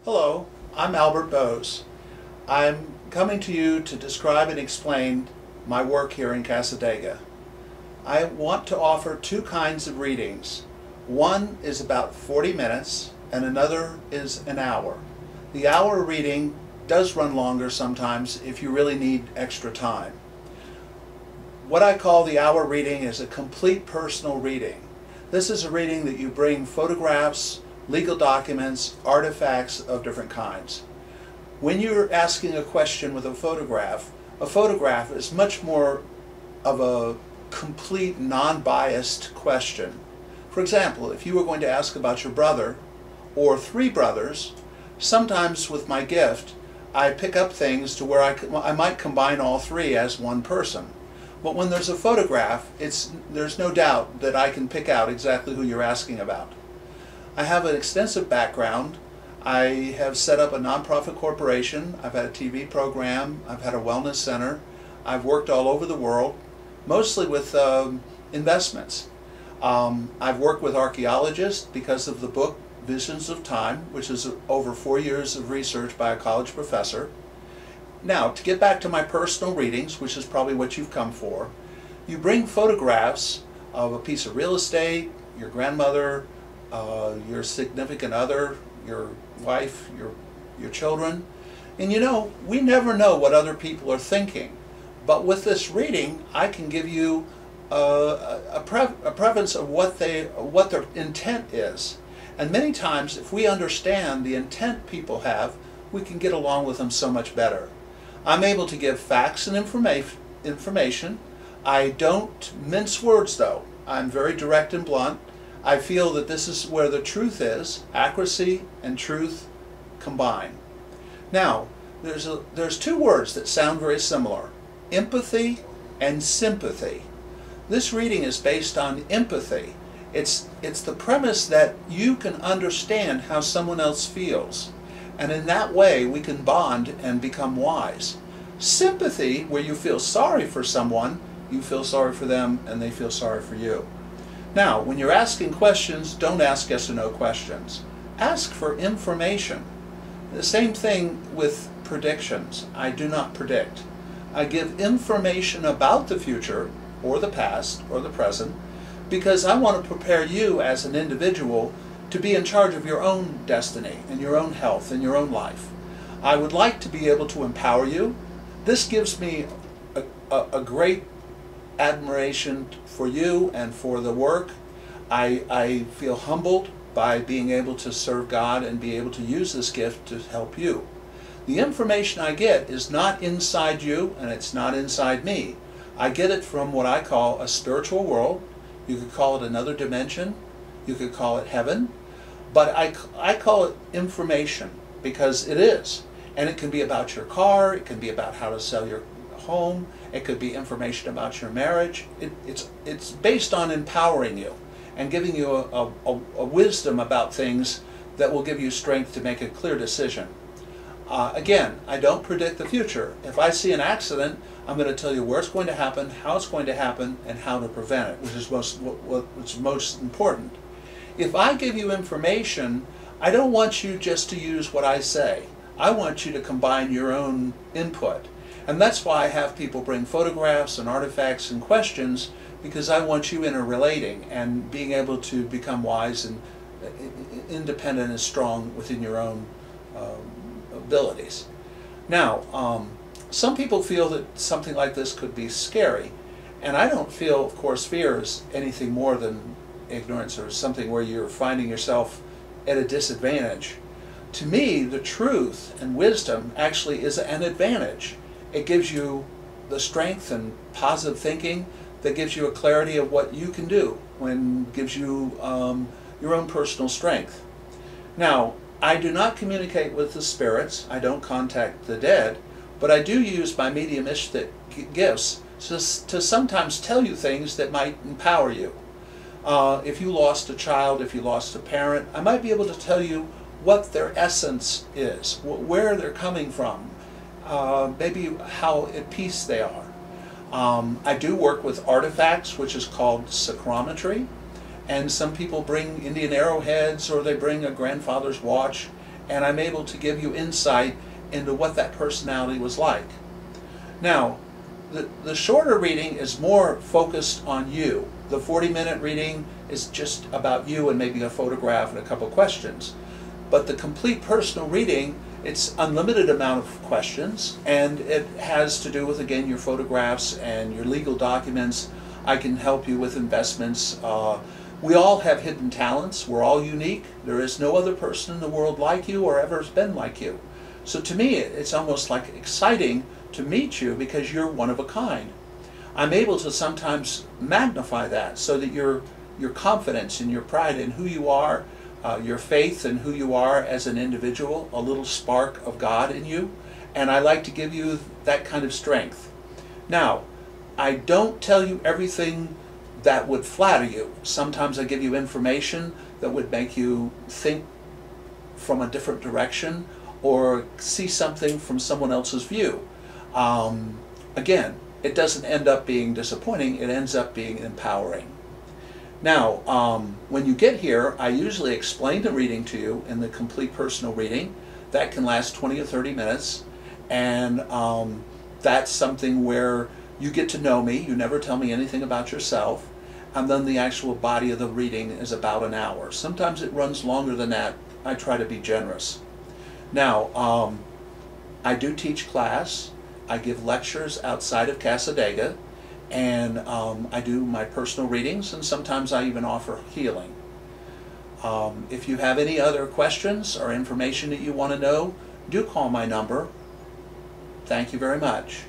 Hello, I'm Albert Bose. I'm coming to you to describe and explain my work here in Cassadaga. I want to offer two kinds of readings. One is about 40 minutes and another is an hour. The hour reading does run longer sometimes if you really need extra time. What I call the hour reading is a complete personal reading. This is a reading that you bring photographs, legal documents, artifacts of different kinds. When you're asking a question with a photograph is much more of a complete, non-biased question. For example, if you were going to ask about your brother or three brothers, sometimes with my gift, I pick up things to where I might combine all three as one person. But when there's a photograph, there's no doubt that I can pick out exactly who you're asking about. I have an extensive background. I have set up a nonprofit corporation. I've had a TV program. I've had a wellness center. I've worked all over the world, mostly with investments. I've worked with archaeologists because of the book Visions of Time, which is over 4 years of research by a college professor. Now, to get back to my personal readings, which is probably what you've come for, you bring photographs of a piece of real estate, your grandmother, your significant other, your wife, your children. And you know, we never know what other people are thinking. But with this reading, I can give you a preference of what their intent is. And many times, if we understand the intent people have, we can get along with them so much better. I'm able to give facts and information. I don't mince words though. I'm very direct and blunt. I feel that this is where the truth is. Accuracy and truth combine. Now, there's two words that sound very similar: empathy and sympathy. This reading is based on empathy. It's the premise that you can understand how someone else feels. And in that way, we can bond and become wise. Sympathy, where you feel sorry for someone, you feel sorry for them and they feel sorry for you. Now, when you're asking questions, don't ask yes or no questions. Ask for information. The same thing with predictions. I do not predict. I give information about the future, or the past, or the present, because I want to prepare you as an individual to be in charge of your own destiny and your own health and your own life. I would like to be able to empower you. This gives me a great admiration for you and for the work. I feel humbled by being able to serve God and be able to use this gift to help you. The information I get is not inside you and it's not inside me. I get it from what I call a spiritual world. You could call it another dimension. You could call it heaven. But I call it information because it is. And it can be about your car. It can be about how to sell your home. It could be information about your marriage. It's based on empowering you and giving you a wisdom about things that will give you strength to make a clear decision. Again, I don't predict the future. If I see an accident, I'm going to tell you where it's going to happen, how it's going to happen, and how to prevent it, which is what's most important. If I give you information, I don't want you just to use what I say. I want you to combine your own input. And that's why I have people bring photographs and artifacts and questions, because I want you interrelating and being able to become wise and independent and strong within your own abilities. Now, some people feel that something like this could be scary, and I don't feel, of course, fear is anything more than ignorance or something where you're finding yourself at a disadvantage. To me, the truth and wisdom actually is an advantage. It gives you the strength and positive thinking that gives you a clarity of what you can do, and gives you your own personal strength. Now, I do not communicate with the spirits. I don't contact the dead, but I do use my mediumistic gifts to sometimes tell you things that might empower you. If you lost a child, if you lost a parent, I might be able to tell you what their essence is, where they're coming from, maybe how at peace they are. I do work with artifacts, which is called psychrometry, and some people bring Indian arrowheads or they bring a grandfather's watch, and I'm able to give you insight into what that personality was like. Now, the shorter reading is more focused on you. The 40-minute reading is just about you and maybe a photograph and a couple questions. But the complete personal reading, it's unlimited amount of questions, and it has to do with, again, your photographs and your legal documents. I can help you with investments. We all have hidden talents. We're all unique. There is no other person in the world like you or ever has been like you. So to me, it's almost like exciting to meet you because you're one of a kind. I'm able to sometimes magnify that so that your confidence and your pride in who you are, your faith in who you are as an individual, a little spark of God in you, and I like to give you that kind of strength. Now, I don't tell you everything that would flatter you. Sometimes I give you information that would make you think from a different direction or see something from someone else's view. Again, it doesn't end up being disappointing, it ends up being empowering. Now, when you get here, I usually explain the reading to you in the complete personal reading. That can last 20 or 30 minutes, and that's something where you get to know me. You never tell me anything about yourself, and then the actual body of the reading is about an hour. Sometimes it runs longer than that. I try to be generous. Now, I do teach class. I give lectures outside of Cassadaga, and I do my personal readings, and sometimes I even offer healing. If you have any other questions or information that you want to know, do call my number. Thank you very much.